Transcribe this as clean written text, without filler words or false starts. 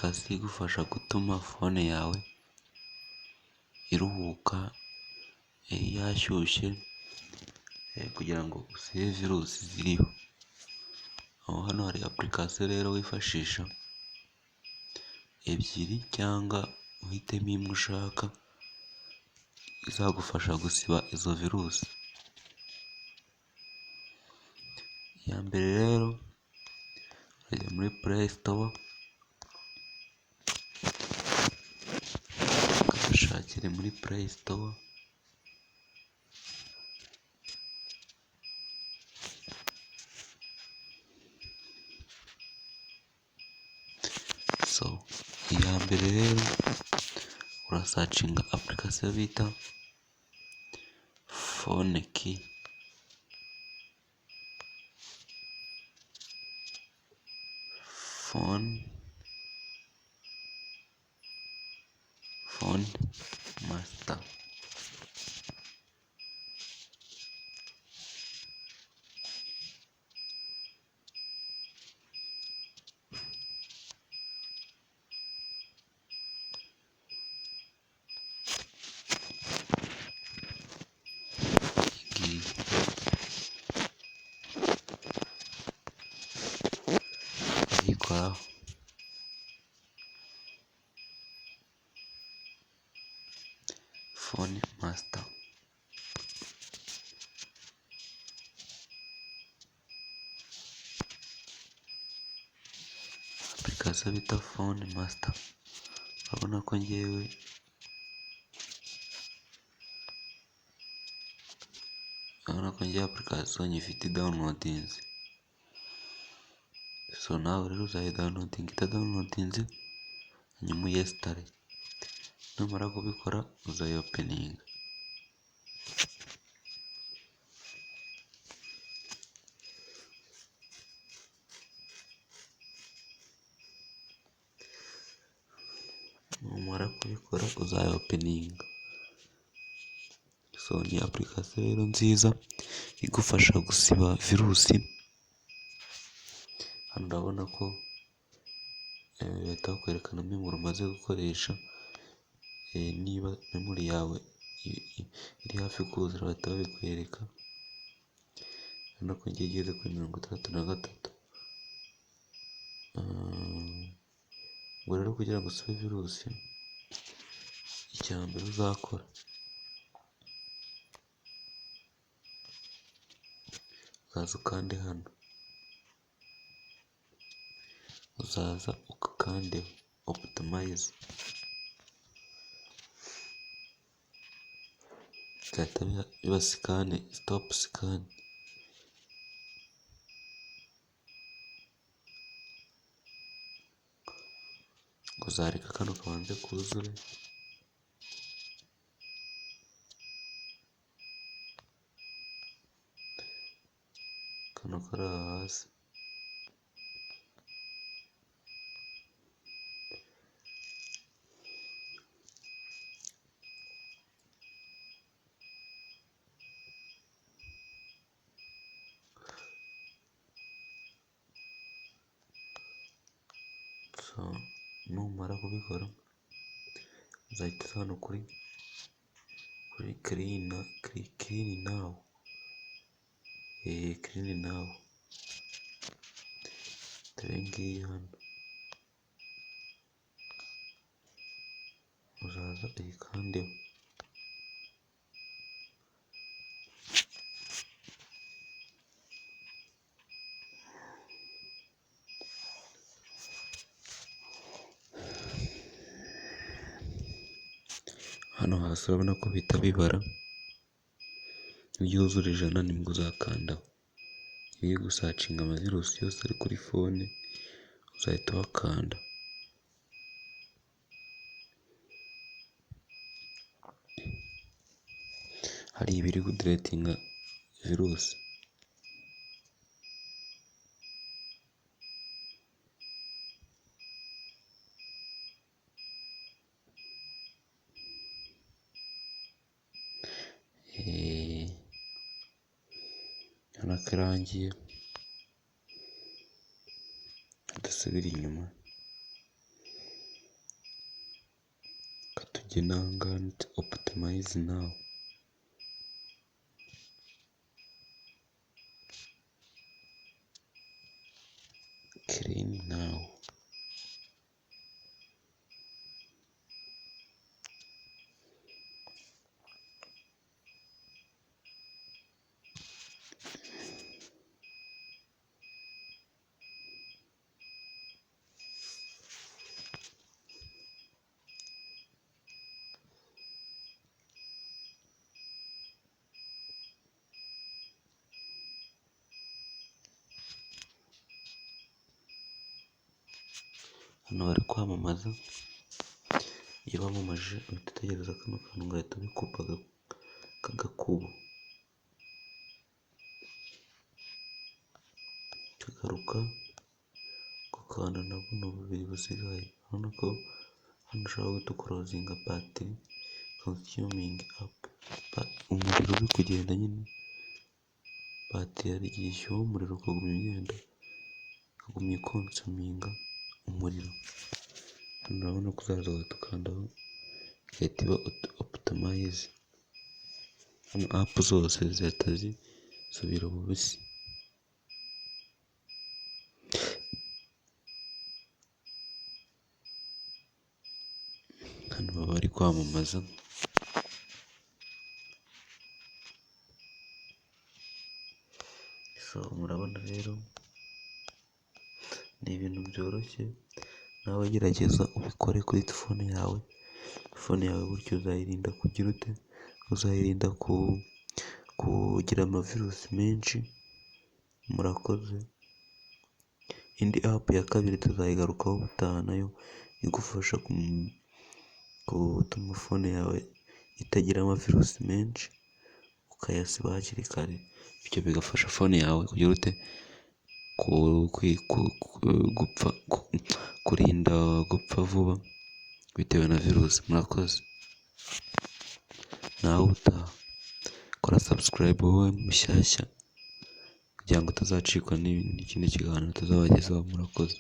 apurikasiyo igufasha gutuma fone yawe iruhuka yashyushye kugira ngo usibe virusi ziriho. Aho hano hari apurikasiyo rero wifashisha ebyiri cyangwa uhitemo imwe ushaka izagufasha gusiba izo virusi. Iya mbere rero urajya muri Play Store ukabashakira muri Play Store, iya mbere rero urasacinga apurikasiyo bita Foneki. Phone Master. Uyikoraho Phone Master. Apurikasiyo bita Phone Master. Urabona ko ngewe apurikasiyo nyifite idawunilodinze. Nawe rero uzayidawunilodinga itadawunilodinze hanyuma uyesitare. Numara kubikora uzayopeninga. Numara kubikora uzayopeninga. Ni apurikasiyo rero nziza igufasha gusiba virusi. Hano urabona ko bahita bakwerekana memori umaze gukoresha. Niba memori yawe iri hafi kuzura bahita babikwereka. Urabona ko ngiye igeze kuri 63. Ubwo rero kugira ngo usibe virusi, icya mbere uzakora uzaza ukande hano, uzaza ukakande oputimize, bigahita biba sikane, sitopu sikane. Uzareka kano kabanze kuzure. Kano kari aha hasi. Numara kubikora uzahita uza hano kuri kirini nawu. Kirini nawu dore ngiyi hano, uzaza uyikandeho. Hano hasi urabona ko bihita bibara, iyo yuzura 100 nibwo uzakandaho. Iyo uri gusacinga amavirusi yose ari kuri fone uzahita wakanda. Hari ibiri kudiretinga virusi. Hano karangiye adasubira inyuma. kugenda aha ngaha handitse optimize now, clean now. Hano bari kwamamaza, iyo bamamaje uhita utegereza kano kantu ugahita ubikupa kagakubo, kagaruka gukanda na buno bubiri busigaye. Urabona ko hano ushobora guhita ukorozinga batiri consuming up, umuriro uri kugenda nyine, batiri hari igihe ishyuha umuriro ukagumya ugenda, ukagumya ikonsuminga umuriro. Hano urabona ko uzaza ugahita ukandaho igahita iba optimize, hano apu zose zihita zisubira mu busi. Hano baba bari kwamamaza, so murabona rero ni ibintu byoroshye, nawe gerageza ubikore kuri telefone yawe. Telefone yawe buryo uzayirinda kugira ute, uzayirinda kugira amavirusi menshi. Murakoze. Indi apu ya kabiri tuzayigarukaho ubutaha, nayo igufasha gutuma fone yawe itagira amavirusi menshi, ukayasiba hakiri kare, bityo bigafasha fone yawe kugira ute, kurinda gupfa vuba bitewe na virusi. Murakoze, nawe utaha kora subscribe wowe mushyashya kugira ngo utazacikwa n'ikindi kiganiro tuzabagezaho. Murakoze.